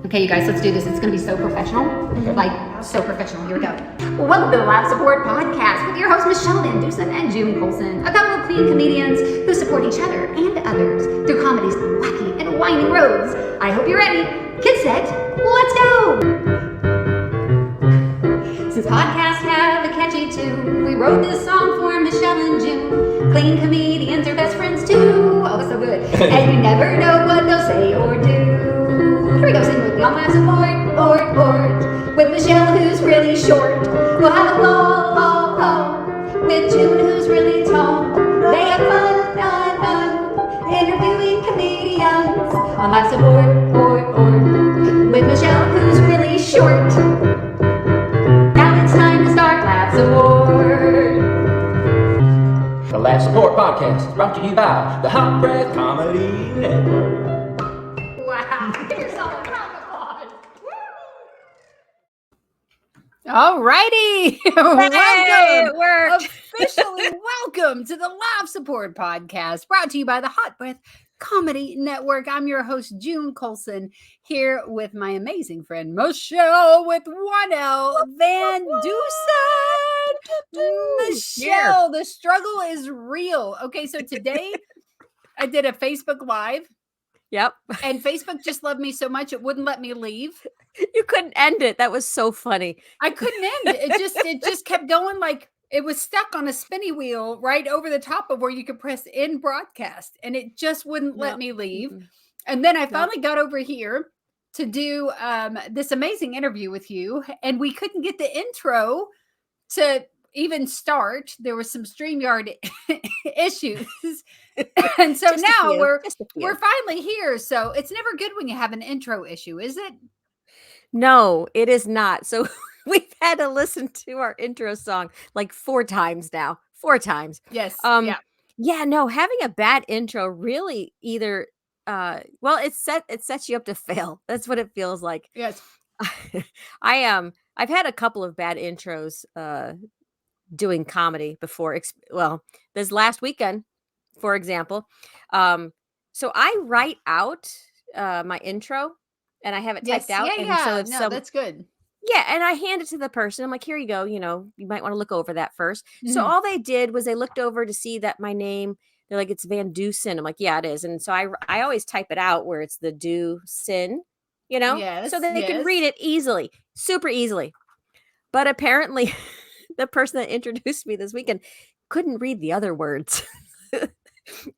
Okay, you guys, let's do this. It's going to be so professional. Okay. Like, so professional. Here we go. Well, welcome to the Live Support Podcast with your hosts, Michele, VanDusen, and Colson. A couple of clean comedians who support each other and others through comedy's wacky and winding roads. I hope you're ready. Get set. Let's go. Since podcasts have a catchy tune, we wrote this song for Michele and June. Clean comedians are best friends too. Oh, it's so good. And you never know what they'll say or do. Here we go, sing with me on Live Support. With Michele, who's really short. We'll have a ball. With June, who's really tall. They have fun, interviewing comedians on Live Support. With Michele, who's really short. Now it's time to start Live Support. The Live Support Podcast is brought to you by the Hot Breath Comedy Network. Wow, give yourself a round of applause. All righty. Welcome. Officially welcome to the Live Support Podcast, brought to you by the Hot Breath Comedy Network. I'm your host, June Colson, here with my amazing friend, Michele, with 1L, VanDusen. Michele, the struggle is real. Okay, so today I did a Facebook Live. Yep. And Facebook just loved me so much, it wouldn't let me leave. You couldn't end it. That was so funny. I couldn't end it. It just kept going, like it was stuck on a spinny wheel right over the top of where you could press end broadcast, and it just wouldn't let me leave. Mm-hmm. And then I finally got over here to do this amazing interview with you, and we couldn't get the intro to even start. There was some StreamYard issues. And so now we're finally here. So it's never good when you have an intro issue, is it? No, it is not. So we've had to listen to our intro song like 4 times now. 4 times. Yes. Yeah, no, having a bad intro really either it sets you up to fail. That's what it feels like. Yes. I've had a couple of bad intros doing comedy before. This last weekend, for example. So I write out my intro and I have it typed out. Yeah. And so that's good. Yeah. And I hand it to the person. I'm like, here you go. You know, you might want to look over that first. Mm-hmm. So all they did was they looked over to see that my name, they're like, it's VanDusen. I'm like, yeah, it is. And so I always type it out where it's the do sin, you know, so that they can read it easily, super easily. But apparently the person that introduced me this weekend couldn't read the other words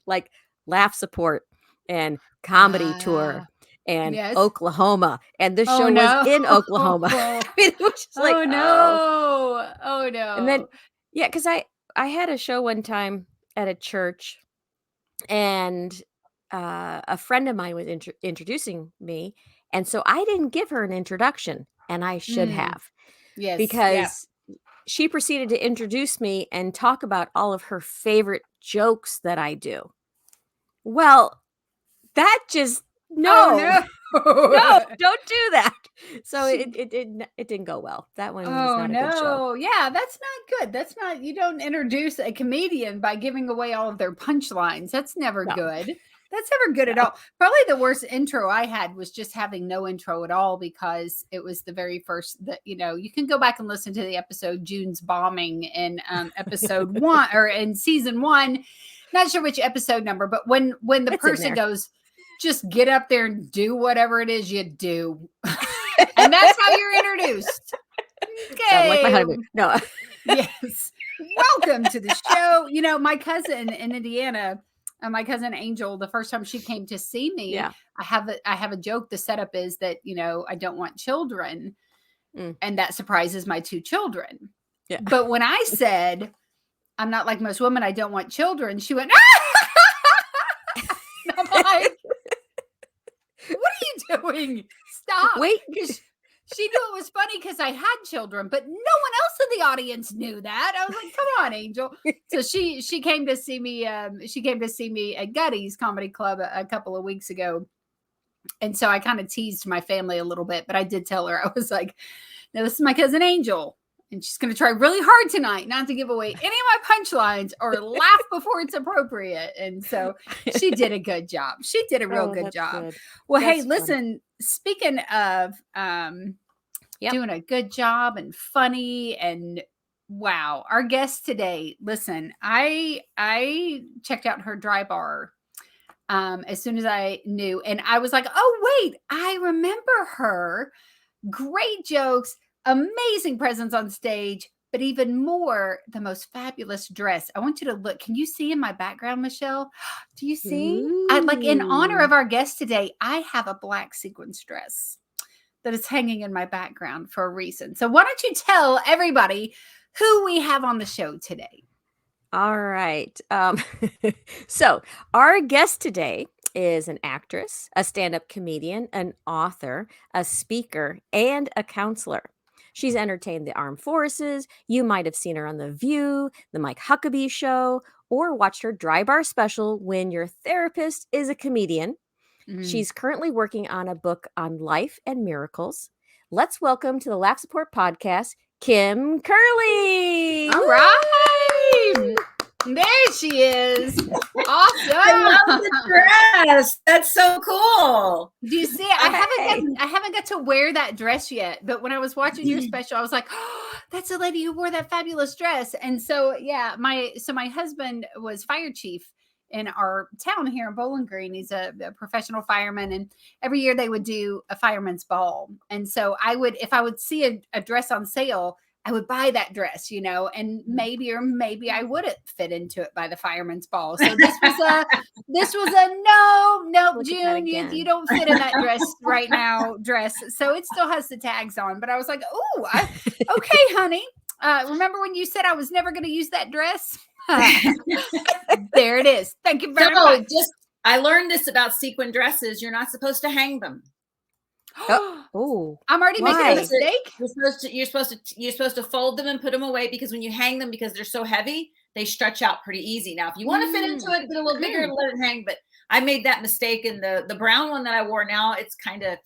like laugh support and comedy tour and Oklahoma. And this show was in Oklahoma. I mean, it was just like, oh no. And then, yeah, because I had a show one time at a church, and a friend of mine was introducing me. And so I didn't give her an introduction, and I should have. Yes. Because she proceeded to introduce me and talk about all of her favorite jokes that I do. Well, that just no, don't do that. So it didn't go well. That one was not a good show. Yeah, that's not good. That's not, you don't introduce a comedian by giving away all of their punchlines. That's never good. That's never good at all. Probably the worst intro I had was just having no intro at all, because it was the very first that, you know, you can go back and listen to the episode June's bombing in episode 1 or in season 1. Not sure which episode number, but when the person goes, just get up there and do whatever it is you do. And that's how you're introduced. Okay. Like my husband. No. Yes. Welcome to the show. You know, my cousin in Indiana, my cousin Angel, the first time she came to see me, I have a joke. The setup is that, you know, I don't want children. And that surprises my 2 children. Yeah. But when I said, I'm not like most women, I don't want children, she went, and I'm like, what are you doing? Stop. Wait. She knew it was funny because I had children, but no one else in the audience knew that. I was like, come on, Angel. So she came to see me. She came to see me at Gutty's Comedy Club a couple of weeks ago. And so I kind of teased my family a little bit, but I did tell her, I was like, no, this is my cousin Angel. and she's going to try really hard tonight not to give away any of my punchlines or laugh before it's appropriate. And so she did a good job. She did a real good job. Good. Well, that's hey, listen, speaking of doing a good job and funny and wow, our guest today, listen, I checked out her dry bar as soon as I knew, and I was like, oh, wait, I remember her. Great jokes, amazing presence on stage, but even more, the most fabulous dress. I want you to look. Can you see in my background, Michele? Do you see? Like in honor of our guest today, I have a black sequins dress that is hanging in my background for a reason. So why don't you tell everybody who we have on the show today? All right. So our guest today is an actress, a stand-up comedian, an author, a speaker, and a counselor. She's entertained the armed forces. You might have seen her on The View, The Mike Huckabee Show, or watched her dry bar special, When Your Therapist is a Comedian. She's currently working on a book on life and miracles. Let's welcome to the Laugh Support Podcast, Kim Kerley. All right. There she is. Awesome. I love the dress. That's so cool. Do you see? I haven't got to wear that dress yet, but when I was watching your special, I was like, oh, that's the lady who wore that fabulous dress. And so, yeah, my husband was fire chief in our town here in Bowling Green. He's a professional fireman, and every year they would do a fireman's ball. And so if I would see a dress on sale, I would buy that dress, and maybe I wouldn't fit into it by the fireman's ball. So this was a no, June, you don't fit in that dress right now dress. So it still has the tags on, but I was like, okay, honey. Remember when you said I was never going to use that dress? There it is. Thank you very much. I learned this about sequin dresses. You're not supposed to hang them. Oh, I'm already making a mistake. You're supposed to fold them and put them away, because when you hang them, because they're so heavy, they stretch out pretty easy. Now, if you want to fit into it, get a little bigger and let it hang. But I made that mistake in the brown one that I wore. Now it's a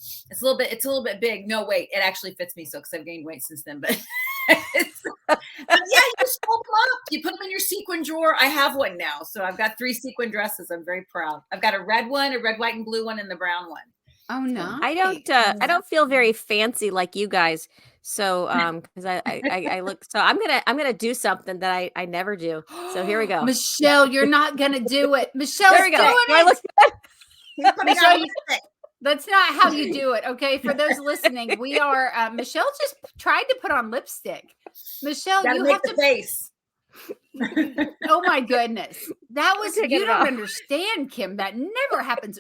little bit big. No, wait, it actually fits me because I've gained weight since then. But but yeah, you just fold them up. You put them in your sequin drawer. I have one now, so I've got 3 sequin dresses. I'm very proud. I've got a red one, a red, white, and blue one, and the brown one. Oh no, I don't feel very fancy like you guys. So because I look, so I'm gonna do something that I never do. So here we go. Michele, you're not gonna do it. Michelle's there we go. doing it. Michele, that's not how you do it. Okay, for those listening, we are. Michele just tried to put on lipstick. Michele, you have to face. Oh my goodness, that was you don't understand, Kim. That never happens.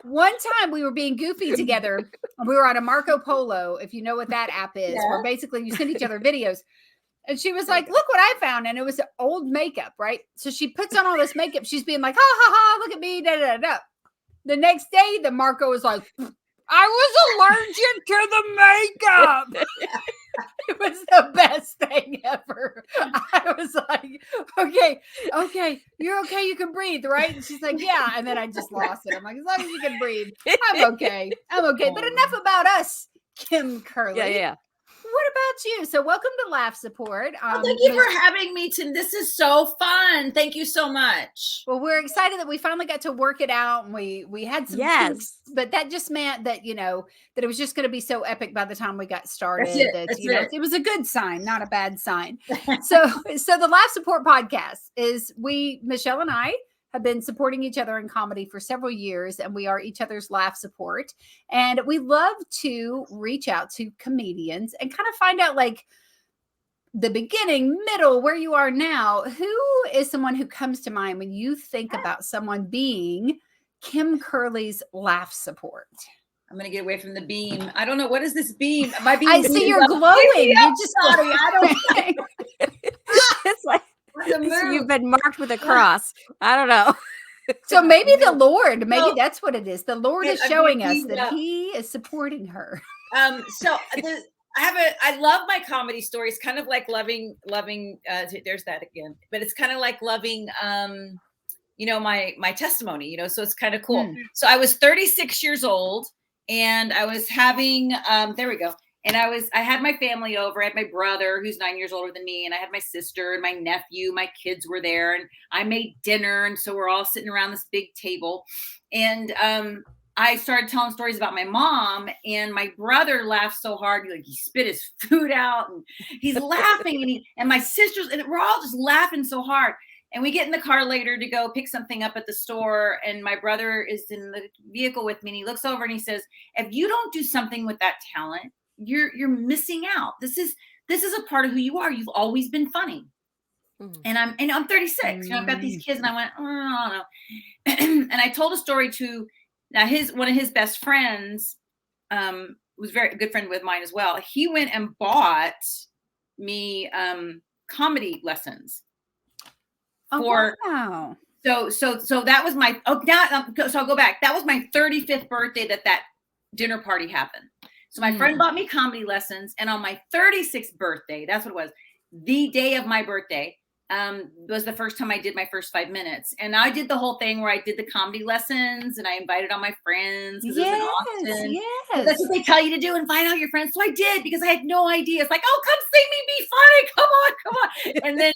One time we were being goofy together. We were on a Marco Polo, if you know what that app is, where basically you send each other videos. And she was like, "Look what I found," and it was old makeup, right? So she puts on all this makeup. She's being like, "Ha ha ha! Look at me!" Da da da. The next day, the Marco was like, "I was allergic to the makeup." It was the best thing ever. I was like, okay, you're okay. You can breathe, right? And she's like, yeah. And then I just lost it. I'm like, as long as you can breathe, I'm okay. But enough about us, Kim Kerley. Yeah. What about you? So welcome to Laugh Support. Thank you for having me, Tim. This is so fun. Thank you so much. Well, we're excited that we finally got to work it out, and we had some kinks, but that just meant that that it was just going to be so epic by the time we got started. It was a good sign, not a bad sign. So the Laugh Support Podcast is Michele and I have been supporting each other in comedy for several years, and we are each other's laugh support. And we love to reach out to comedians and kind of find out like the beginning, middle, where you are now. Who is someone who comes to mind when you think about someone being Kim Kerley's laugh support? I'm going to get away from the beam. I don't know. What is this beam? Am I being I see you're glowing. You're just sorry. I don't It's like you've been marked with a cross. I don't know. So maybe the Lord, that's what it is. The Lord is showing us that He is supporting her. I love my comedy stories, kind of like loving, there's that again, but it's kind of like loving, my testimony, so it's kind of cool. So I was 36 years old, and I was having, there we go. And I had my family over. I had my brother who's 9 years older than me. And I had my sister and my nephew. My kids were there and I made dinner. And so we're all sitting around this big table. And I started telling stories about my mom, and my brother laughed so hard. He spit his food out and he's laughing and my sisters, and we're all just laughing so hard. And we get in the car later to go pick something up at the store. And my brother is in the vehicle with me and he looks over and he says, if you don't do something with that talent, you're missing out. This is a part of who you are. You've always been funny. Mm-hmm. And I'm 36. I've got these kids, and I went, oh, no. And I told a story to one of his best friends, was a very good friend with mine as well. He went and bought me comedy lessons. Wow. So that was my so I'll go back. That was my 35th birthday that dinner party happened. So my friend bought me comedy lessons, and on my 36th birthday, that's what it was, the day of my birthday, was the first time I did my first 5 minutes. And I did the whole thing where I did the comedy lessons and I invited all my friends. Yes, it was in Austin. Yes. That's what they tell you to do, invite all your friends. So I did, because I had no idea. It's like, oh, come see me be funny. Come on.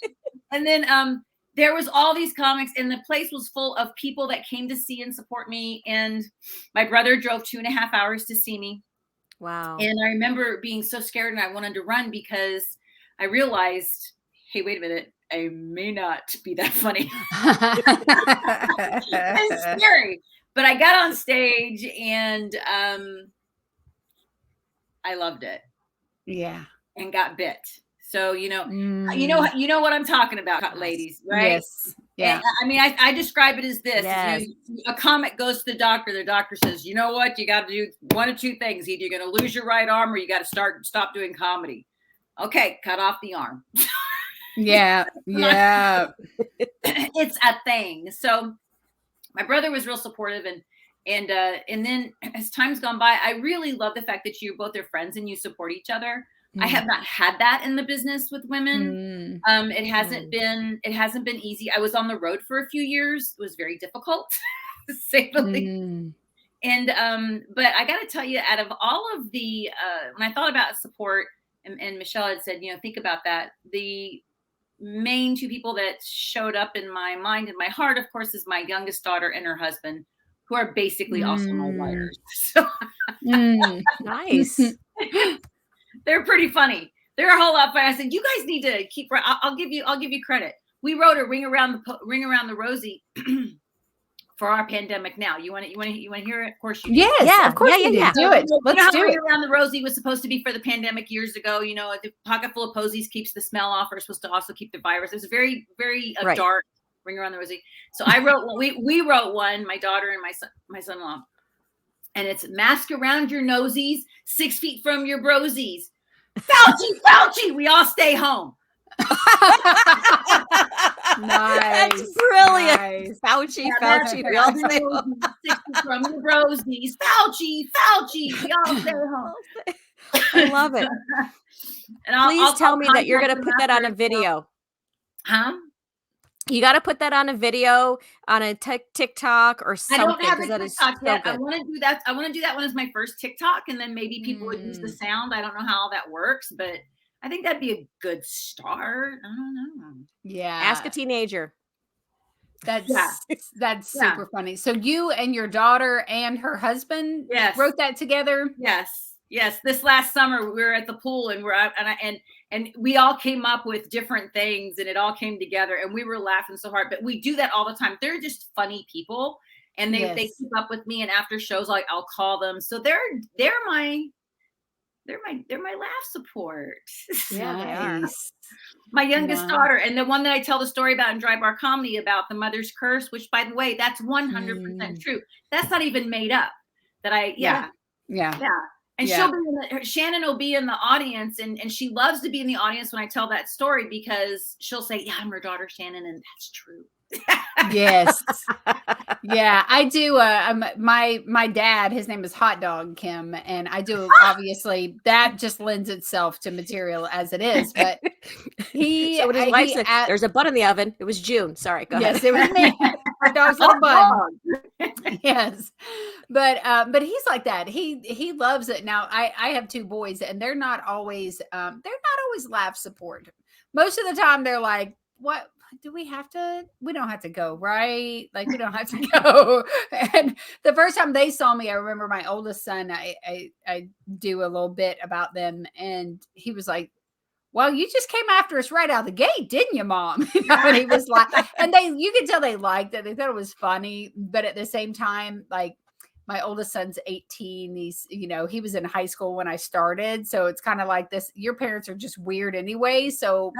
And then there was all these comics, and the place was full of people that came to see and support me. And my brother drove 2.5 hours to see me. Wow. And I remember being so scared, and I wanted to run because I realized, hey, wait a minute, I may not be that funny. It's scary. But I got on stage and I loved it. Yeah. And got bit. So, you know what I'm talking about, ladies, right? Yes. Yeah. And, I mean, I describe it as this. Yes. A comic goes to the doctor says, you know what? You got to do one of two things. Either you're going to lose your right arm or you got to stop doing comedy. Okay, cut off the arm. Yeah. Yeah. It's a thing. So my brother was real supportive, and then as time's gone by, I really love the fact that you both are friends and you support each other. I have not had that in the business with women. It hasn't been easy. I was on the road for a few years. It was very difficult, to say the least. And but I got to tell you, out of all of the when I thought about support, and Michele had said, think about that. The main two people that showed up in my mind and my heart, of course, is my youngest daughter and her husband, who are basically also my writers. So nice. They're pretty funny. They're a whole lot funny. I said, you guys need to keep. I'll give you credit. We wrote a ring around the Rosy for our pandemic. Now, you want to hear it? Of course you do. Yes, yeah, of course you do. Do it. Let's do it. Ring Around the Rosy was supposed to be for the pandemic years ago. The pocket full of posies keeps the smell off. We're supposed to also keep the virus. It was a very, very dark Ring Around the Rosy. So I wrote one. We wrote one. My daughter and my son-in-law. And it's mask around your nosies, 6 feet from your brosies. Fauci, we all stay home. Nice. That's brilliant. Nice. Fauci, we all stay home. 6 feet from your brosies. Fauci, we all stay home. I love it. And Please tell me that you're going to put that on a video. Huh? You got to put that on a video on a TikTok or something. I don't have a TikTok yet. So I want to do that. I want to do that one as my first TikTok, and then maybe people would use the sound. I don't know how all that works, but I think that'd be a good start. I don't know. Yeah. Ask a teenager. That's super funny. So you and your daughter and her husband wrote that together? Yes. This last summer we were at the pool, and we're out, and we all came up with different things, and it all came together, and we were laughing so hard. But we do that all the time. They're just funny people, and they keep up with me. And after shows, I'll call them. So they're my laugh support. Yeah, they are. My youngest daughter, and the one that I tell the story about in Dry Bar Comedy about the mother's curse, which, by the way, that's 100% true. That's not even made up. Yeah. And Shannon will be in the audience, and she loves to be in the audience when I tell that story, because she'll say, yeah, I'm her daughter, Shannon. And that's true. Yes. Yeah, I do. My dad, his name is Hot Dog Kim, and I do, obviously that just lends itself to material as it is, but so what his wife said, there's a bun in the oven. It was June. Sorry, go ahead. Yes, it was me. Our dog's little bun. Yes. But he's like that. He loves it. Now I have 2 boys and they're not always laugh support. Most of the time they're like, what do we have to? We don't have to go, right? Like we don't have to go. And the first time they saw me, I remember my oldest son, I do a little bit about them, and he was like, well, you just came after us right out of the gate, didn't you, Mom? And he was like, and you could tell they liked it. They thought it was funny, but at the same time, like my oldest son's 18. He was in high school when I started. So it's kind of like this, your parents are just weird anyway. So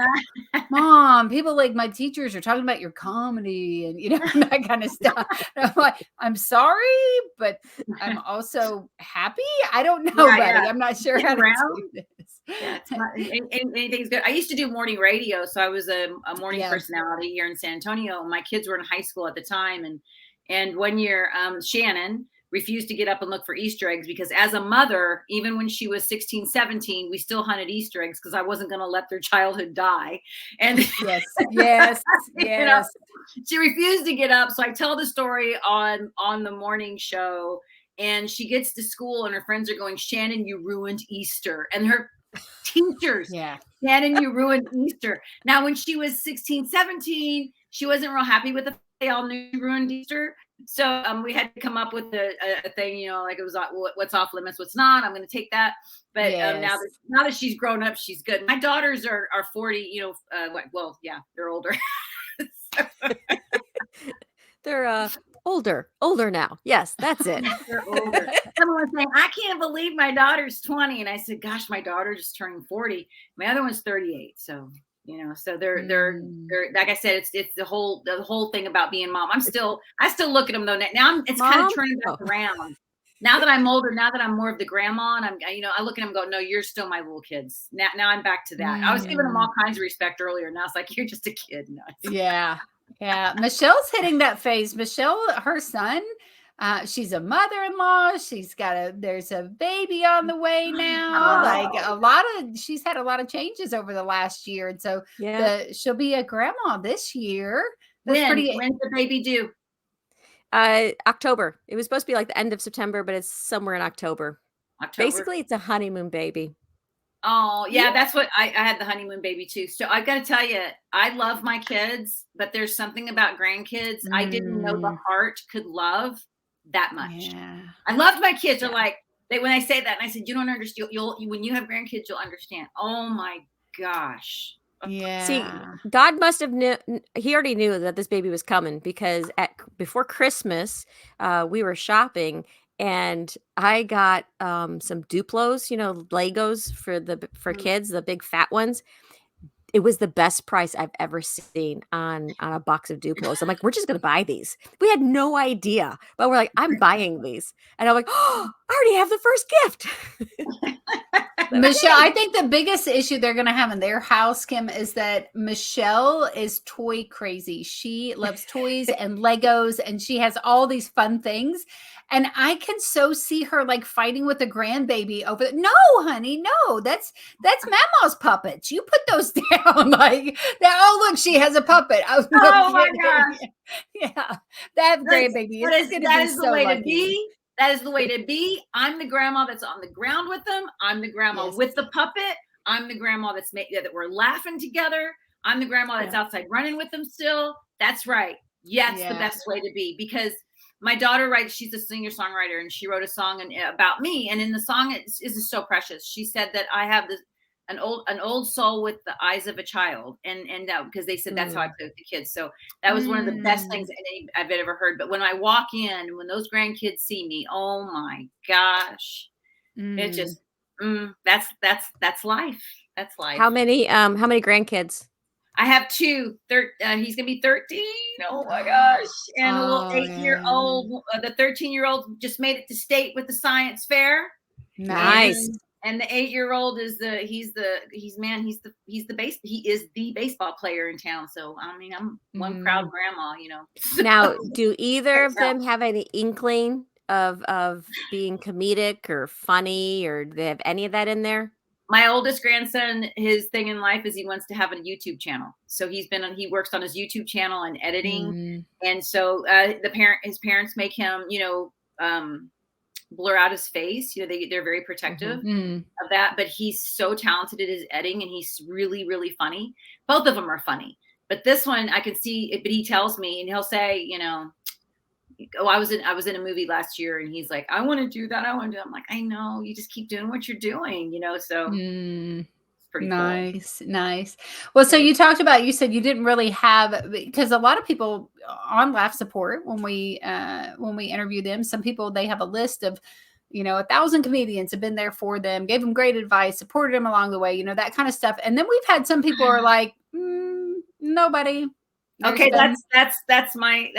Mom, people like my teachers are talking about your comedy and, that kind of stuff. And I'm like, I'm sorry, but I'm also happy. I don't know, buddy. Yeah. I'm not sure how to do this. Yeah, anything's good. I used to do morning radio. So I was a morning personality here in San Antonio. My kids were in high school at the time. And one year, Shannon refused to get up and look for Easter eggs because as a mother, even when she was 16, 17, we still hunted Easter eggs because I wasn't going to let their childhood die. And yes. She refused to get up. So I tell the story on the morning show, and she gets to school and her friends are going, Shannon, you ruined Easter. And her teachers, Shannon, you ruined Easter. Now, when she was 16, 17, she wasn't real happy with it. They all knew you ruined Easter. So we had to come up with a thing, like it was what's off limits, what's not. I'm going to take that. But now that she's grown up, she's good. My daughters are 40, they're older. They're older now. Yes, that's it. They're older. Someone was saying, I can't believe my daughter's 20. And I said, gosh, my daughter just turned 40. My other one's 38. So so they're like I said, it's the whole thing about being mom. I still look at them though. Now it's kind of turning back around. Now that I'm older, now that I'm more of the grandma, and I look at them and go, no, you're still my little kids. Now I'm back to that. I was giving them all kinds of respect earlier. Now it's like, you're just a kid. No. Yeah. Michelle's hitting that phase. Michele, her son, she's a mother-in-law. There's a baby on the way now. She's had a lot of changes over the last year. And so she'll be a grandma this year. When's the baby due? October. It was supposed to be like the end of September, but it's somewhere in October. Basically, it's a honeymoon baby. Oh, yeah, that's what I had the honeymoon baby too. So I got to tell you, I love my kids, but there's something about grandkids I didn't know the heart could love that much. Yeah. I loved my kids. They're like, when I say that, and I said, you don't understand. When you have grandkids, you'll understand. Oh my gosh. Yeah. See, God must have he already knew that this baby was coming because before Christmas, we were shopping and I got some Duplos, Legos for kids, the big fat ones. It was the best price I've ever seen on a box of Duplos. I'm like, we're just going to buy these. We had no idea, but we're like, I'm buying these. And I'm like, oh, I already have the first gift. Michele, I think the biggest issue they're going to have in their house, Kim, is that Michele is toy crazy. She loves toys and Legos, and she has all these fun things. And I can so see her like fighting with a grandbaby over. No, honey, no, that's Mama's puppets. You put those down like that. Oh, look, she has a puppet. Oh my gosh. Yeah, that grandbaby is going to be so lucky. That is the way to be. I'm the grandma that's on the ground with them. I'm the grandma with the puppet. I'm the grandma that we're laughing together. I'm the grandma that's outside running with them still. That's right. That's the best way to be, because my daughter writes, she's a singer-songwriter, and she wrote a song about me. And in the song, it is so precious. She said that I have an old soul with the eyes of a child, and because they said that's how I play with the kids. So that was one of the best things I've ever heard. But when I walk in, when those grandkids see me, oh my gosh, it just that's life. That's life. How many grandkids? I have 2. He's gonna be 13. Oh my gosh! And a little 8-year-old. The 13-year-old just made it to state with the science fair. Nice. And the 8-year-old is he is the baseball player in town. So I mean, I'm one proud grandma, Now, do either of them have any inkling of being comedic or funny, or do they have any of that in there? my oldest grandson, his thing in life is he wants to have a YouTube channel. So he works on his YouTube channel and editing. And so his parents make him, blur out his face. They're very protective of that, but he's so talented at his editing and he's really, really funny. Both of them are funny, but this one I can see it, but he tells me and he'll say, I was in a movie last year and he's like, I want to do that. I want to do that. I'm like, I know, you just keep doing what you're doing, so it's pretty nice. Cool. Nice. Well, so you talked about, you said you didn't really have, because a lot of people on Laugh Support, when we interview them, some people, they have a list of, 1,000 comedians have been there for them, gave them great advice, supported them along the way, that kind of stuff. And then we've had some people are like, nobody. Okay, that's my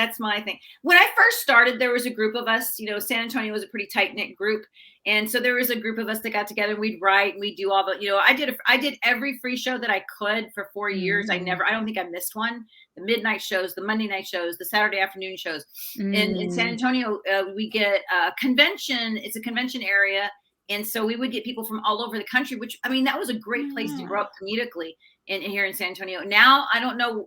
thing. When I first started, there was a group of us. San Antonio was a pretty tight knit group, and so there was a group of us that got together. And we'd write and we'd do all the. I did every free show that I could for 4 years. I don't think I missed one. The midnight shows, the Monday night shows, the Saturday afternoon shows. In San Antonio, we get a convention. It's a convention area, and so we would get people from all over the country. Which that was a great place to grow up comedically. In here in San Antonio. Now, I don't know,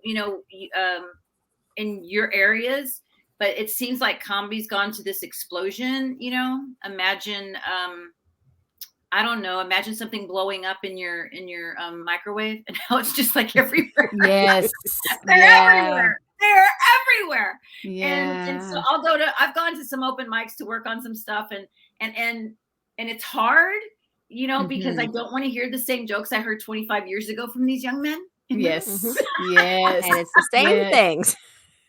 in your areas, but it seems like comedy's gone to this explosion, imagine, I don't know, imagine something blowing up in your microwave and now it's just like everywhere. Yes. Everywhere. They're everywhere. Yeah. And so I've gone to some open mics to work on some stuff and it's hard. Because I don't want to hear the same jokes I heard 25 years ago from these young men. Yes. Yes. And it's the same things.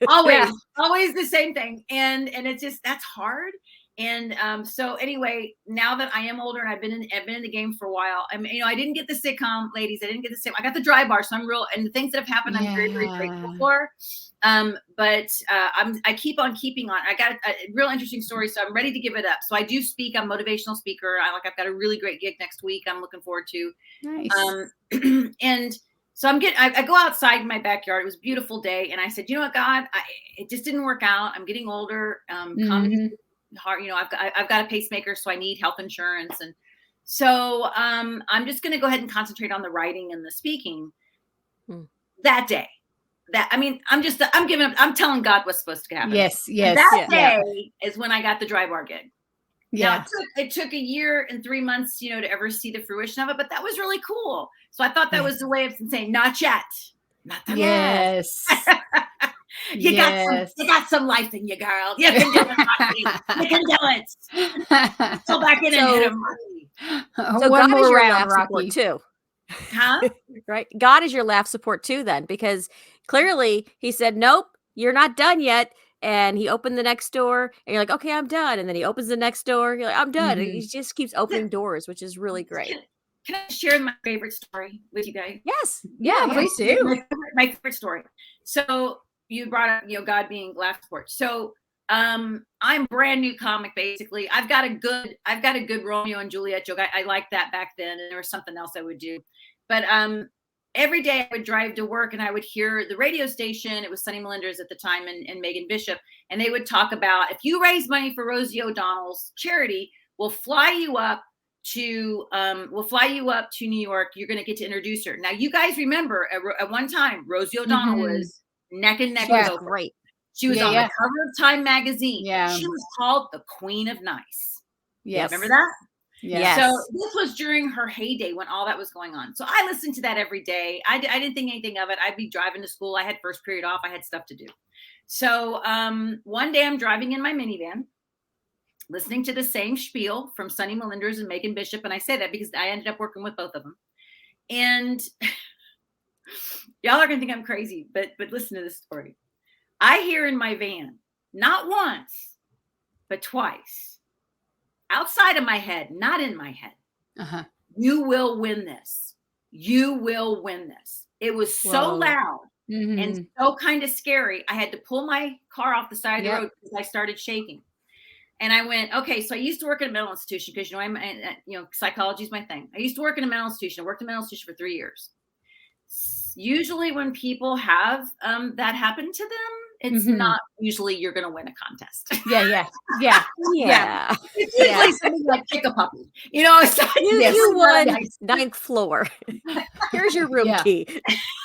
Always the same thing. And it's just, that's hard. And so anyway, now that I am older and I've been in the game for a while, I didn't get the sitcom, ladies. I didn't get the sitcom. I got the dry bar. So and the things that have happened, I'm very, very grateful for. But I keep on keeping on. I got a real interesting story, so I'm ready to give it up. So I do speak. I'm a motivational speaker. I've got a really great gig next week. I'm looking forward to. Nice. And so I go outside in my backyard. It was a beautiful day, and I said, you know what, God, it just didn't work out. I'm getting older. Comedy's hard. I've got a pacemaker, so I need health insurance, and so I'm just going to go ahead and concentrate on the writing and the speaking. That day. I'm telling God what's supposed to happen. Yes. That day is when I got the dry bar gig. Yeah. Now, it took a year and 3 months, to ever see the fruition of it, but that was really cool. So I thought that was the way of saying, not yet. Not that yes. You got some life in you, girl. You can do it, Rocky. You can do it. Go back in and hit him, Rocky. So one God more is your round, laugh Rocky. support too. Huh? Right. God is your laugh support too then, because clearly he said, nope, you're not done yet. And he opened the next door and you're like, okay, I'm done. And then he opens the next door. You're like, I'm done. And he just keeps opening doors, which is really great. Can I share my favorite story with you guys? Yes. Yeah, please do. My favorite story. So you brought up, God being laugh support. So I'm brand new comic, basically. I've got a good Romeo and Juliet joke. I liked that back then, and there was something else I would do. But every day I would drive to work and I would hear the radio station. It was Sonny Melendez at the time and Megan Bishop. And they would talk about, if you raise money for Rosie O'Donnell's charity, we'll fly you up to New York. You're going to get to introduce her. Now, you guys remember at one time, Rosie O'Donnell was neck and neck with Oprah. Great. She was on the cover of Time magazine. Yeah. She was called the Queen of Nice. Yes. Remember that? Yes. So this was during her heyday when all that was going on. So I listened to that every day. I didn't think anything of it. I'd be driving to school. I had first period off. I had stuff to do. So one day I'm driving in my minivan, listening to the same spiel from Sonny Melendez and Megan Bishop. And I say that because I ended up working with both of them. And y'all are going to think I'm crazy, but listen to this story. I hear in my van, not once, but twice, outside of my head, not in my head, you will win this. You will win this. It was so loud and so kind of scary. I had to pull my car off the side of the road because I started shaking. And I went, okay, so I used to work in a mental institution because, psychology is my thing. I used to work in a mental institution. I worked in a mental institution for 3 years. usually when people have that happen to them, it's not usually you're going to win a contest. Yeah. It's usually something like kick a puppy. It's like, you won 9th floor. Here's your room key.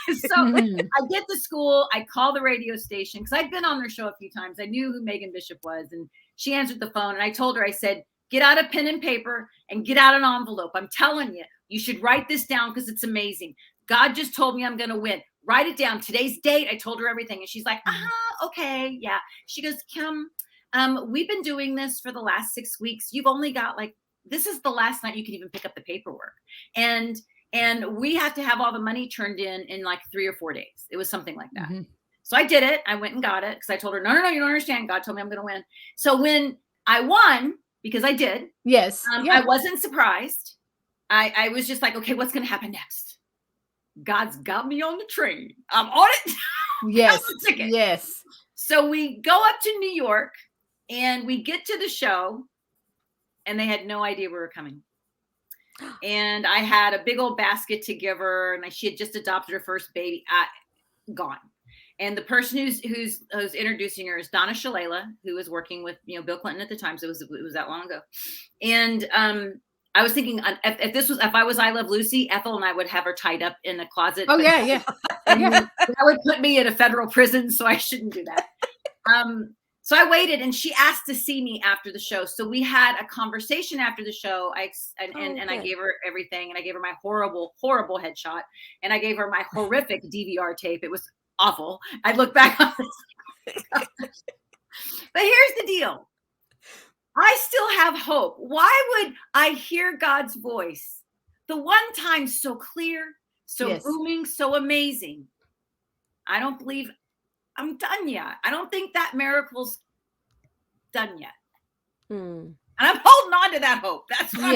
So I get to school, I call the radio station because I'd been on their show a few times. I knew who Megan Bishop was, and she answered the phone, and I told her, I said, get out a pen and paper and get out an envelope. I'm telling you, you should write this down because it's amazing. God just told me I'm going to win. Write it down. Today's date. I told her everything. And she's like, okay. Yeah. She goes, Kim, we've been doing this for the last 6 weeks. You've only got this is the last night you can even pick up the paperwork. And we have to have all the money turned in 3 or 4 days. It was something like that. So I did it. I went and got it because I told her, no, you don't understand. God told me I'm going to win. So when I won, because I did. Yes. I wasn't surprised. I was just like, okay, what's going to happen next? God's got me on the train. I'm on it. Yes. Ticket. Yes. So we go up to New York and we get to the show and they had no idea we were coming. And I had a big old basket to give her, and she had just adopted her first baby. Gone. And the person who's introducing her is Donna Shalala, who was working with Bill Clinton at the time. So it was that long ago. And I was thinking if I was I Love Lucy, Ethel and I would have her tied up in a closet. Oh, yeah. That would put me in a federal prison, so I shouldn't do that. So I waited, and she asked to see me after the show. So we had a conversation after the show. I gave her everything, and I gave her my horrible, horrible headshot, and I gave her my horrific DVR tape. It was awful. I look back on this. But here's the deal. I still have hope. Why would I hear God's voice the one time so clear, so booming, so amazing? I don't believe I'm done yet. I don't think that miracle's done yet. And I'm holding on to that hope. That's what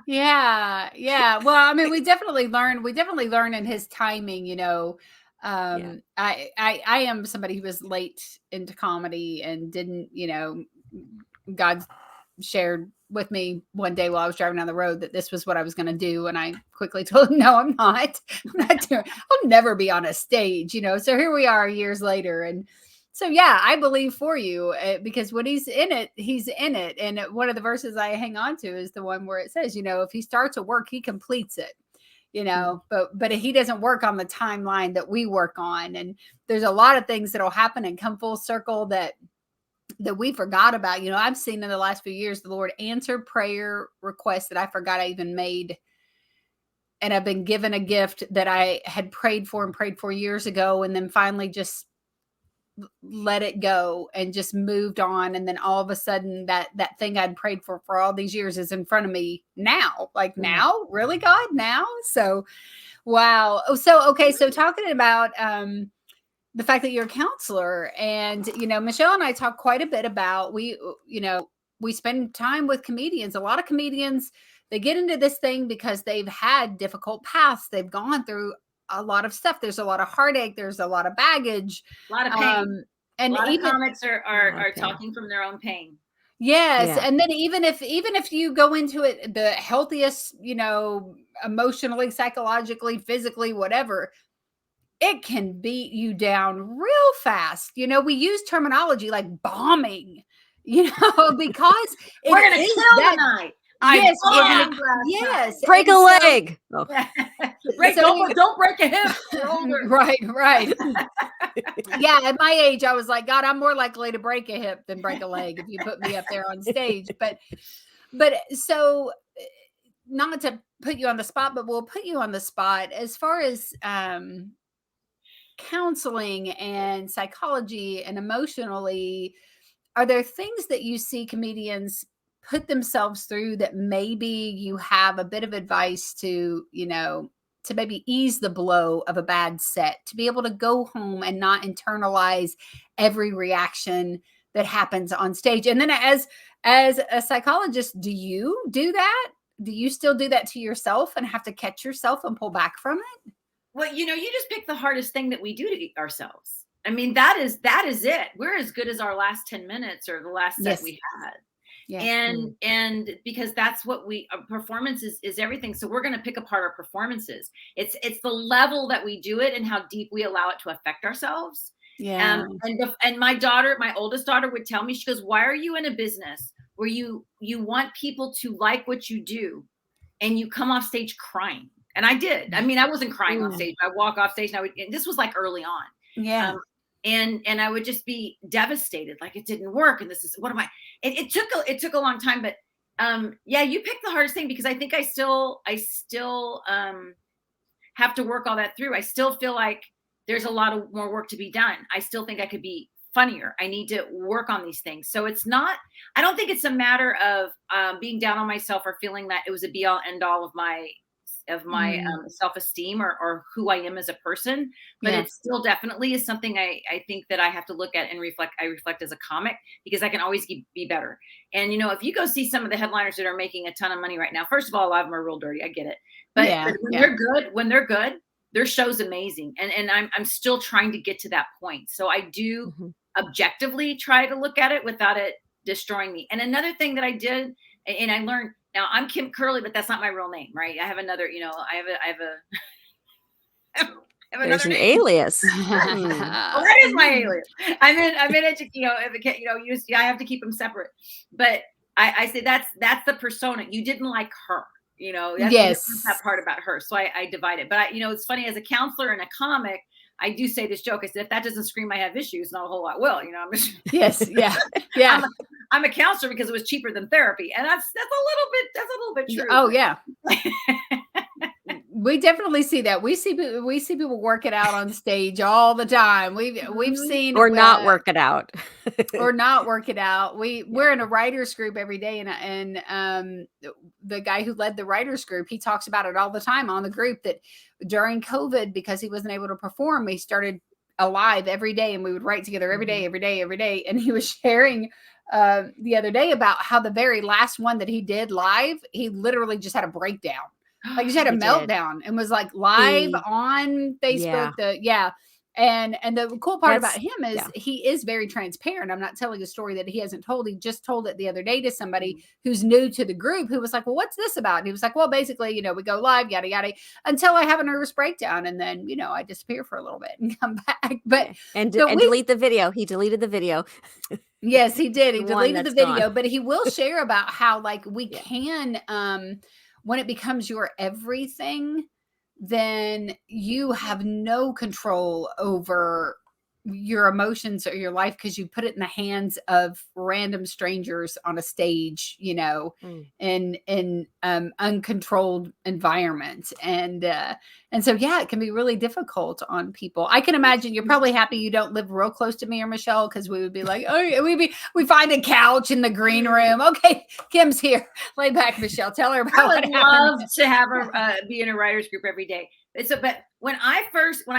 Yeah. Well, I mean, we definitely learn in his timing, I am somebody who was late into comedy and didn't, God shared with me one day while I was driving down the road that this was what I was going to do. And I quickly told him, no, I'm not doing, I'll never be on a stage, so here we are years later. And so, yeah, I believe for you because when he's in it, he's in it. And one of the verses I hang on to is the one where it says, if he starts a work, he completes it. But he doesn't work on the timeline that we work on. And there's a lot of things that'll happen and come full circle that we forgot about. I've seen in the last few years, the Lord answer prayer requests that I forgot I even made. And I've been given a gift that I had prayed for years ago. And then finally just let it go and just moved on. And then all of a sudden that thing I'd prayed for all these years is in front of me now. Now, really, God, now? So, wow. So, okay. So talking about, the fact that you're a counselor and, Michele and I talk quite a bit about, we spend time with comedians. A lot of comedians, they get into this thing because they've had difficult paths. They've gone through a lot of stuff. There's a lot of heartache. There's a lot of baggage. A lot of pain. And a lot of comics are talking from their own pain. Yes. Yeah. And then even if you go into it, the healthiest, emotionally, psychologically, physically, whatever, it can beat you down real fast. We use terminology like bombing, because we're going to kill tonight. Yes. Break a leg. Don't break a hip. You're older. Right. Yeah. At my age, I was like, God, I'm more likely to break a hip than break a leg if you put me up there on stage. But so not to put you on the spot, but we'll put you on the spot as far as, counseling and psychology and emotionally, are there things that you see comedians put themselves through that maybe you have a bit of advice to, to maybe ease the blow of a bad set, to be able to go home and not internalize every reaction that happens on stage? And then as a psychologist, do you do that? Do you still do that to yourself and have to catch yourself and pull back from it? Well, you just picked the hardest thing that we do to ourselves. I mean, that is it. We're as good as our last 10 minutes or the last set we had. And because that's what performance is everything. So we're going to pick apart our performances. It's the level that we do it and how deep we allow it to affect ourselves. And my oldest daughter would tell me, she goes, why are you in a business where you want people to like what you do and you come off stage crying? And I did. I mean, I wasn't crying on stage. I walk off stage and this was like early on. Yeah. And I would just be devastated, like it didn't work. And this is, what am I? It took a long time, but you picked the hardest thing, because I think I still have to work all that through. I still feel like there's a lot of more work to be done. I still think I could be funnier. I need to work on these things. So I don't think it's a matter of being down on myself or feeling that it was a be all end all of my self-esteem or who I am as a person, but it still definitely is something I think that I have to look at and reflect. I reflect as a comic, because I can always be better. And, if you go see some of the headliners that are making a ton of money right now, first of all, a lot of them are real dirty. I get it. But when they're good, their show's amazing. And I'm still trying to get to that point. So I do objectively try to look at it without it destroying me. And another thing that I did, and I learned, now I'm Kim Kerley, but that's not my real name, right? I have another, I have There's an alias. That is my alias. I'm in education, I have to keep them separate. But I say that's the persona. You didn't like her, that's that part about her. So I divide it. But it's funny, as a counselor and a comic, I do say this joke. I said, if that doesn't scream I have issues, not a whole lot will. I'm a counselor because it was cheaper than therapy, and that's a little bit true. Oh yeah. We definitely see that. We see people work it out on stage all the time. We've seen not work it out. Or not work it out. We're in a writers group every day, and the guy who led the writers group, he talks about it all the time on the group, that during COVID, because he wasn't able to perform, he started a live every day, and we would write together every day. And he was sharing the other day about how the very last one that he did live, he literally just had a breakdown. Like, he just had a meltdown and was like live on Facebook. And the cool part about him is he is very transparent. I'm not telling a story that he hasn't told. He just told it the other day to somebody who's new to the group, who was like, well, what's this about? And he was like, well, basically, we go live, yada, yada, until I have a nervous breakdown. And then, I disappear for a little bit and come back. But and delete the video. He deleted the video. Yes, he did. He deleted the video, but he will share about how, like, we can, when it becomes your everything, then you have no control over your emotions or your life, because you put it in the hands of random strangers on a stage, in uncontrolled environment. And so, it can be really difficult on people. I can imagine you're probably happy you don't live real close to me or Michele, because we would be like, we find a couch in the green room. Okay, Kim's here. Lay back, Michele. Tell her about I would love to have her be in a writer's group every day. But when I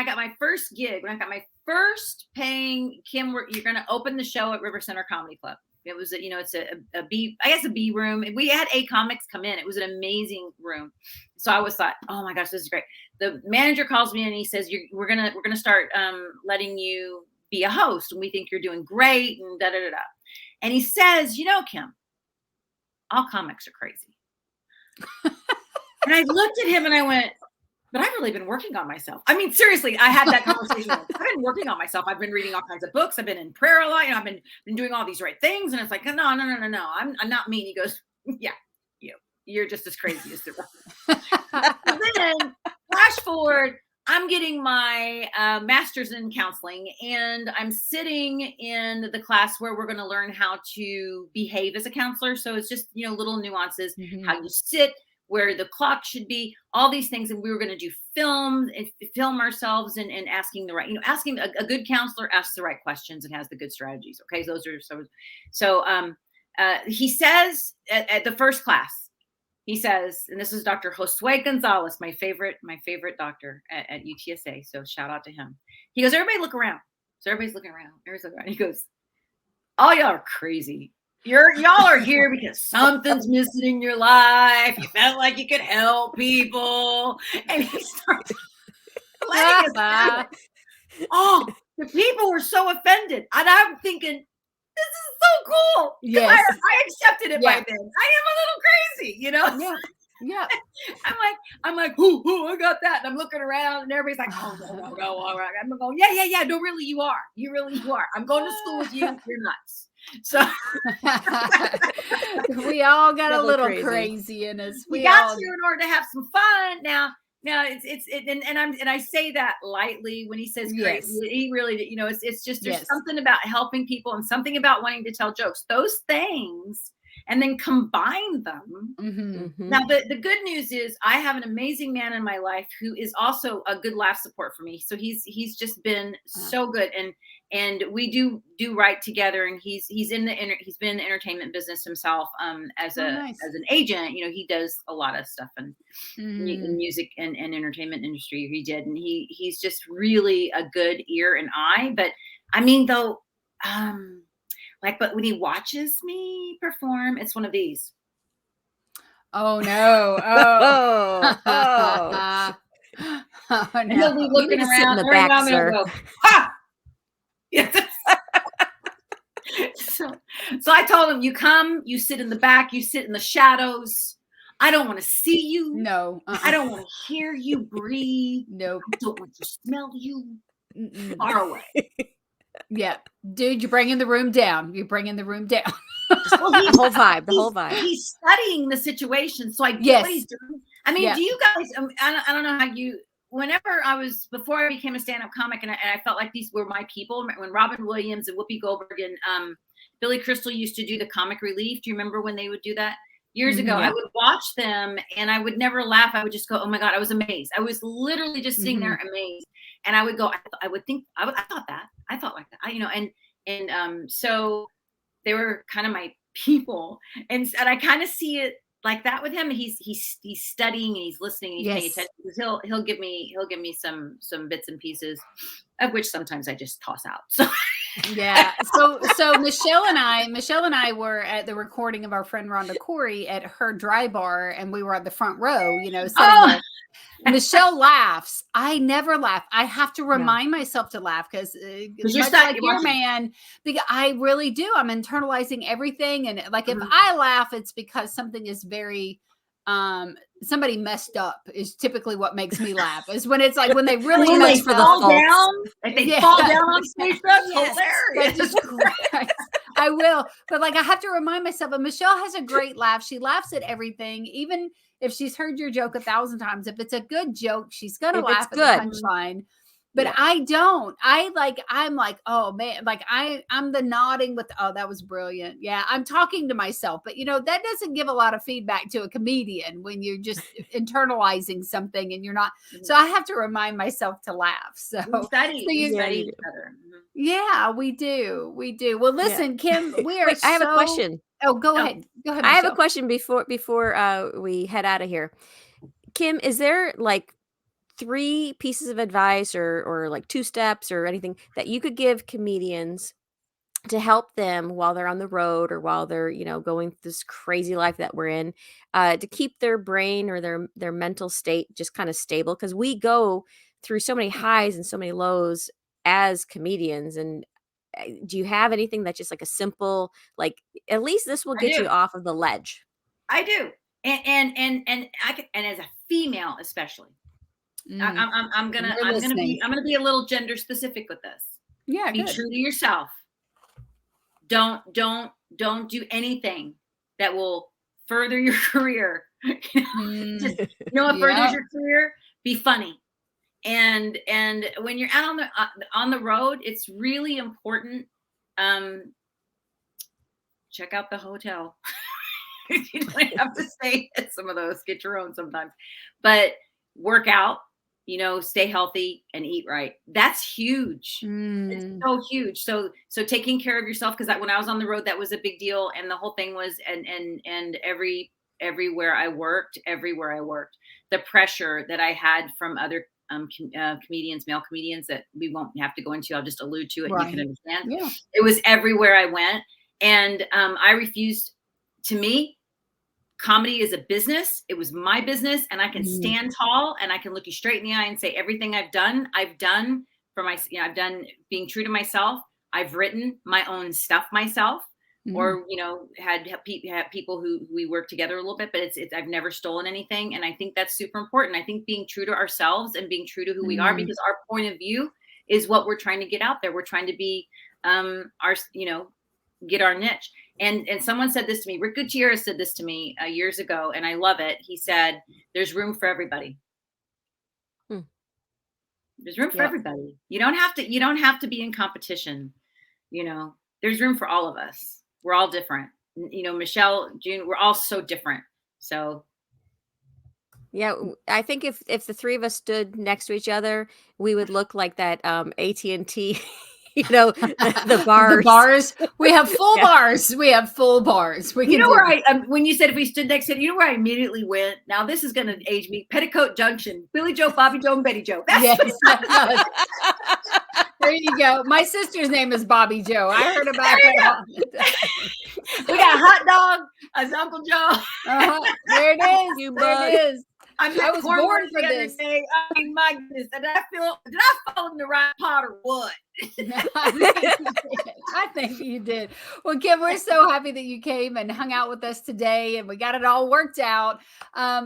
got my first gig, when I got my first paying, Kim, you're going to open the show at River Center Comedy Club. It was, it's a B room. We had A comics come in. It was an amazing room. So I always thought, oh my gosh, this is great. The manager calls me and he says, we're gonna start letting you be a host, and we think you're doing great, and da da da da. And he says, Kim, all comics are crazy. And I looked at him and I went, but I've really been working on myself. I mean, seriously, I had that conversation. I've been working on myself. I've been reading all kinds of books. I've been in prayer a lot. I've been doing all these right things. And it's like, no. I'm not me. And he goes, yeah, you're just as crazy as the rest. Then flash forward, I'm getting my master's in counseling, and I'm sitting in the class where we're going to learn how to behave as a counselor. So it's just, little nuances, how you sit, where the clock should be, all these things. And we were going to do film ourselves and asking the right, asking a good counselor asks the right questions and has the good strategies. Okay. Those are so he says at the first class, he says, and this is Dr. Josue Gonzalez, my favorite doctor at UTSA. So shout out to him. He goes, everybody look around. So everybody's looking around. He goes, all y'all are crazy. Y'all are here because something's missing in your life. You felt like you could help people. And he starts letting us know. Oh, the people were so offended. And I'm thinking, is so cool. Yes. I accepted it by then. I am a little crazy, you know? Yeah. Yeah. I'm like, who, I got that. And I'm looking around and everybody's like, oh, no, all right. I'm going, yeah. No, really, you are. You are. I'm going to school with you. You're nuts. So we all got a little crazy in us. We got to in order to have some fun. Now and I say that lightly when he says crazy. He really, you know, it's just there's something about helping people and something about wanting to tell jokes. Those things, and then combine them. Now, the good news is I have an amazing man in my life who is also a good laugh support for me. So he's just been so good, and we do right together. And he's been in the entertainment business himself as an agent. You know, he does a lot of stuff in music and entertainment industry. He did, and he's just really a good ear and eye. But I mean, though. But when he watches me perform, it's one of these. Oh no! Oh no! And he'll be looking around in the back, sir. Go, ha! Yes. So I told him, you come, you sit in the back, you sit in the shadows. I don't want to see you. No. I don't want to hear you breathe. Nope. I don't want to smell you. Far away. Yeah, dude, you're bringing the room down. Well, the whole vibe. He's studying the situation, so I get what he's doing. I mean, do you guys? I don't know how you. Whenever before I became a stand-up comic, and I felt like these were my people. When Robin Williams and Whoopi Goldberg and Billy Crystal used to do the comic relief. Do you remember when they would do that? Years ago, I would watch them and I would never laugh. I would just go, oh my God, I was amazed. I was literally just sitting there amazed. And I would go, I thought like that, and so they were kind of my people. And I kind of see it like that with him. He's studying and he's listening and he's paying attention, because he'll give me some bits and pieces, of which sometimes I just toss out. So yeah. So Michele and I were at the recording of our friend Rhonda Corey at her dry bar, and we were at the front row, you know, sitting there. Michele laughs. I never laugh. I have to remind myself to laugh because much like your man, because I really do. I'm internalizing everything, and like if I laugh, it's because something is very somebody messed up is typically what makes me laugh. Is when it's like when they really mess for fall down, if they fall down on stage. That's hilarious. Just I will, but like I have to remind myself. And Michele has a great laugh. She laughs at everything, even if she's heard your joke 1,000 times. If it's a good joke, she's gonna laugh at the punchline. But I don't. I'm like, oh man, like I'm the nodding with, oh, that was brilliant. Yeah, I'm talking to myself, but you know, that doesn't give a lot of feedback to a comedian when you're just internalizing something and you're not. So I have to remind myself to laugh. So study each other. Yeah, we do. Well, listen, Kim, we are. Wait, I have a question. Oh, go ahead. Michele. I have a question before we head out of here. Kim, is there like 3 pieces of advice or like 2 steps or anything that you could give comedians to help them while they're on the road or while they're, you know, going through this crazy life that we're in, to keep their brain or their mental state just kind of stable? Because we go through so many highs and so many lows as comedians. And do you have anything that's just like a simple, like, at least this will get you off of the ledge? I do. And as a female, especially, I'm gonna be a little gender specific with this. Yeah, be true to yourself. Don't do anything that will further your career. Just, you know what furthers your career? Be funny. And when you're out on the road, it's really important. Check out the hotel. You don't have to stay at some of those. Get your own sometimes, but work out. You know, stay healthy and eat right. That's huge. It's so huge. So taking care of yourself, because when I was on the road, that was a big deal. And the whole thing was, and everywhere I worked, the pressure that I had from other comedians, male comedians, that we won't have to go into. I'll just allude to it. Right. You can understand. Yeah. It was everywhere I went, and I refused. To me, comedy is a business. It was my business, and I can stand tall and I can look you straight in the eye and say everything I've done for my, I've done being true to myself. I've written my own stuff myself, or had people who we work together a little bit, but it's I've never stolen anything, and I think that's super important. I think being true to ourselves and being true to who we are, because our point of view is what we're trying to get out there. We're trying to be get our niche. And someone said this to me. Rick Gutierrez said this to me years ago, and I love it. He said, "There's room for everybody." There's room for everybody. You don't have to be in competition. There's room for all of us. We're all different. Michele, June, we're all so different. So yeah, I think if the three of us stood next to each other, we would look like that AT&T the bars. The bars. We have full bars. We have full bars. We can where when you said if we stood next to you know where I immediately went? Now this is going to age me. Petticoat Junction. Billy Joe, Bobby Joe, and Betty Joe. Yes. There you go. My sister's name is Bobby Joe. I heard about that. We got a hot dog as Uncle Joe. There it is. There it is. I was born for this. Day. I mean, my goodness, did I fall in the right pot or what? I think you did. Well, Kim, we're so happy that you came and hung out with us today, and we got it all worked out.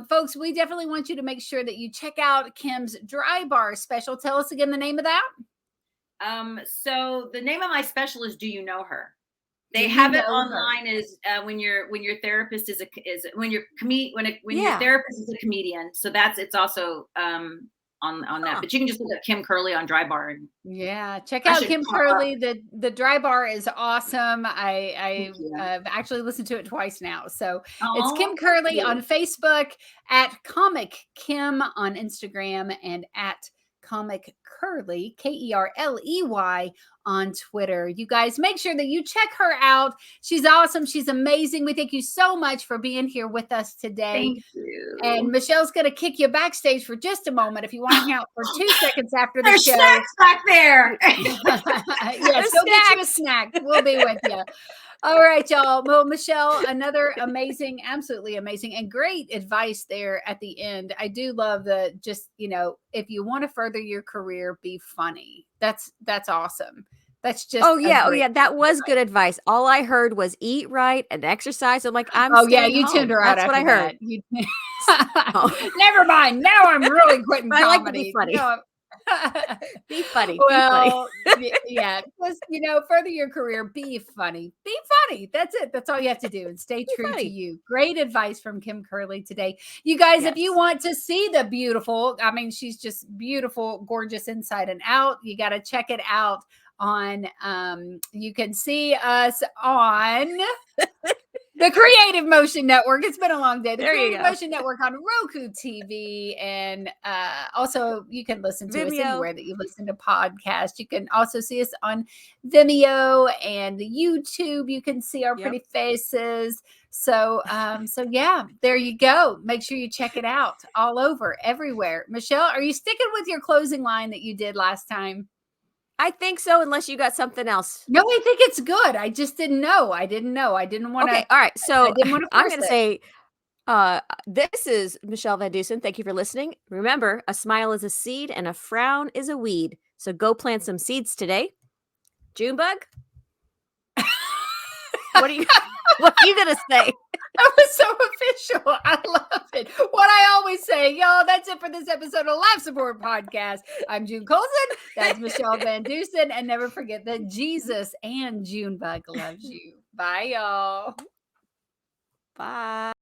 Folks, we definitely want you to make sure that you check out Kim's Dry Bar special. Tell us again the name of that. So the name of my special is "Do You Know Her?" They have it online as when your therapist is your therapist is a comedian. So it's also on that. But you can just look up Kim Kerley on Dry Bar. Check out Kim Kerley. The Dry Bar is awesome. I've actually listened to it twice now. So it's Kim Kerley on Facebook, at Comic Kim on Instagram, and at Comic Kerley, Kerley, on Twitter. You guys, make sure that you check her out. She's awesome. She's amazing. We thank you so much for being here with us today. Thank you. And Michele's going to kick you backstage for just a moment if you want to hang out for 2 seconds after the There's show. Snacks back there. Yes, go get you a snack. We'll be with you. All right, y'all. Well, Michele, another amazing, absolutely amazing and great advice there at the end. I do love if you want to further your career, be funny. That's awesome. That's just that was good advice. All I heard was eat right and exercise. I'm like, you tuned her out. That's what I heard. Never mind. Now I'm really quitting comedy. I like to be funny. Be funny. Well, just, further your career, be funny. Be funny. That's it. That's all you have to do. And stay true to you. Great advice from Kim Kerley today. You guys, if you want to see the beautiful, she's just beautiful, gorgeous inside and out. You got to check it out on, you can see us on the Creative Motion Network. It's been a long day. The Creative Motion Network on Roku TV. And also you can listen to us anywhere that you listen to podcasts. You can also see us on Vimeo and YouTube. You can see our pretty faces. So there you go. Make sure you check it out all over, everywhere. Michele, are you sticking with your closing line that you did last time? I think so, unless you got something else. No, I think it's good. I just didn't know. I didn't want to. Okay, all right. So I'm going to say, this is Michele VanDusen. Thank you for listening. Remember, a smile is a seed and a frown is a weed. So go plant some seeds today. Junebug? What are you going to say? That was so official. I love it. What I always say, y'all, that's it for this episode of Life Support Podcast. I'm June Colson. That's Michele VanDusen. And never forget that Jesus and Junebug loves you. Bye, y'all. Bye.